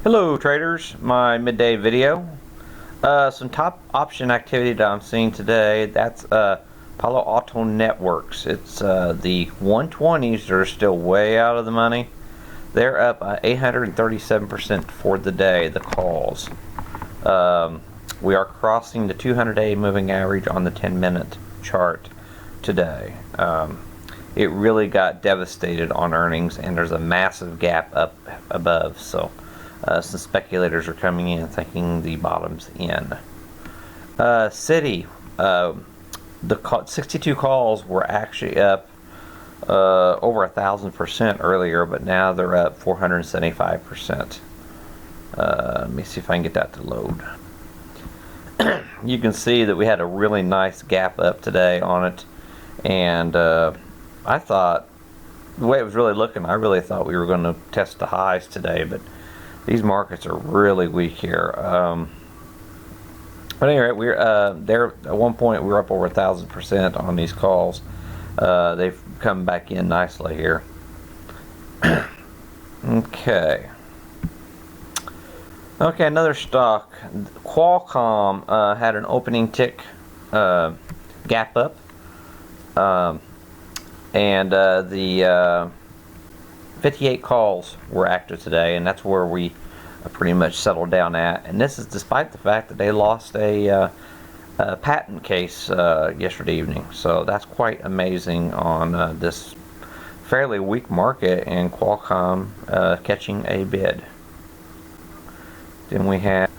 Hello traders, my midday video. Some top option activity that I'm seeing today, that's Palo Alto Networks. It's the 120s that are still way out of the money. They're up 837% for the day, the calls. We are crossing the 200-day moving average on the 10-minute chart today. It really got devastated on earnings, and there's a massive gap up above. So some speculators are coming in thinking the bottom's in. Citi, the 62 calls were actually up over 1,000% earlier, but now they're up 475%. Let me see if I can get that to load. You can see that we had a really nice gap up today on it, and I thought, the way it was really looking, I really thought we were going to test the highs today, but these markets are really weak here. But anyway, we're there at one point we were up over 1,000% on these calls. They've come back in nicely here. Okay, another stock. Qualcomm had an opening tick gap up, and the 58 calls were active today, and that's where we pretty much settled down at. And this is despite the fact that they lost a patent case yesterday evening. So that's quite amazing on this fairly weak market, and Qualcomm catching a bid. Then we have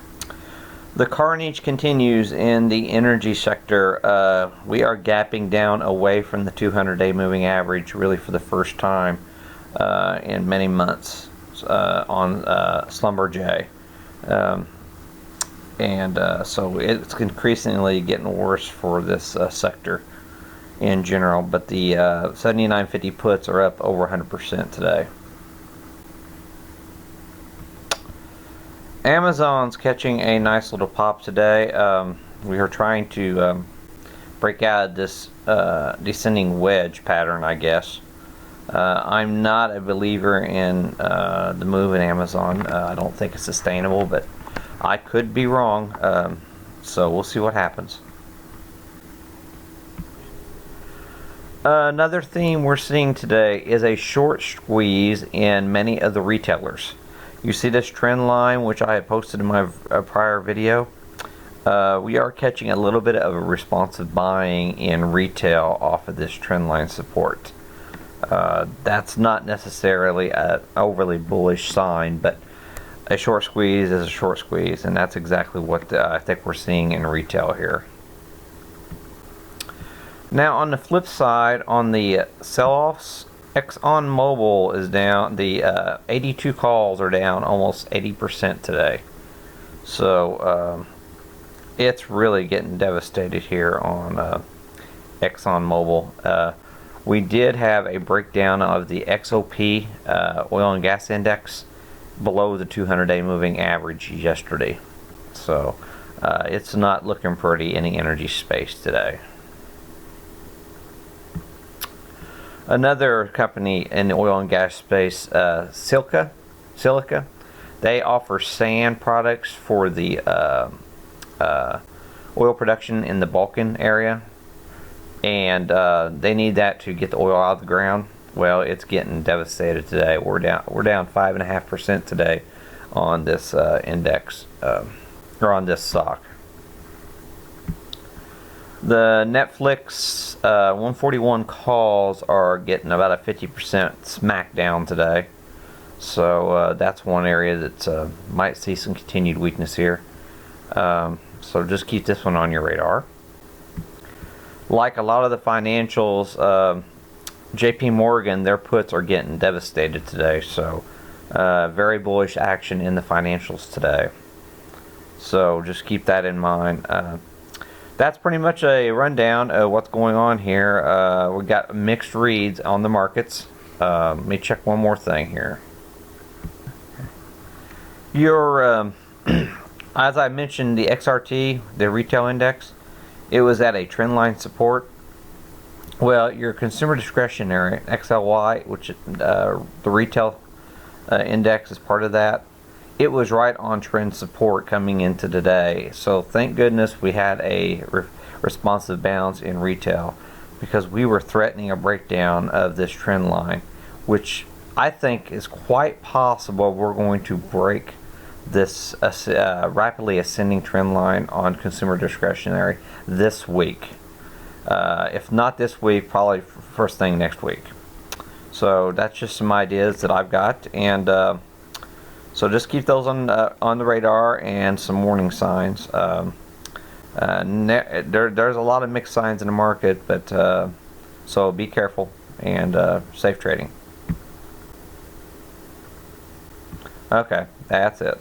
the carnage continues in the energy sector. We are gapping down away from the 200-day moving average really for the first time in many months on Schlumberger. So it's increasingly getting worse for this sector in general, but the 79.50 puts are up over 100% today. Amazon's catching a nice little pop today. We are trying to break out of this descending wedge pattern, I guess. I'm not a believer in the move in Amazon. I don't think it's sustainable, but I could be wrong. So we'll see what happens. Another theme we're seeing today is a short squeeze in many of the retailers. You see this trend line, which I had posted in my prior video. We are catching a little bit of a responsive buying in retail off of this trend line support. That's not necessarily an overly bullish sign, but a short squeeze is a short squeeze, and that's exactly what I think we're seeing in retail here. Now on the flip side, on the sell-offs, ExxonMobil is down. The 82 calls are down almost 80% today. So it's really getting devastated here on ExxonMobil. We did have a breakdown of the XOP oil and gas index below the 200-day moving average yesterday. So it's not looking pretty in the energy space today. Another company in the oil and gas space, Silica, they offer sand products for the oil production in the Balkan area, and they need that to get the oil out of the ground. Well, it's getting devastated today. We're down 5.5% today on this index, or on this stock. The Netflix 141 calls are getting about a 50% smackdown today. So that's one area that might see some continued weakness here. So just keep this one on your radar. Like a lot of the financials, JP Morgan, their puts are getting devastated today. So very bullish action in the financials today. So just keep that in mind. That's pretty much a rundown of what's going on here. We've got mixed reads on the markets. Let me check one more thing here. Your, as I mentioned, the XRT, the retail index, it was at a trend line support. Well, your consumer discretionary, XLY, which the retail index is part of that, it was right on trend support coming into today. So thank goodness we had a responsive bounce in retail, because we were threatening a breakdown of this trend line, which I think is quite possible we're going to break this rapidly ascending trend line on consumer discretionary this week. If not this week, probably first thing next week. So that's just some ideas that I've got, and so just keep those on the radar, and some warning signs. There's a lot of mixed signs in the market, but so be careful, and safe trading. Okay, that's it.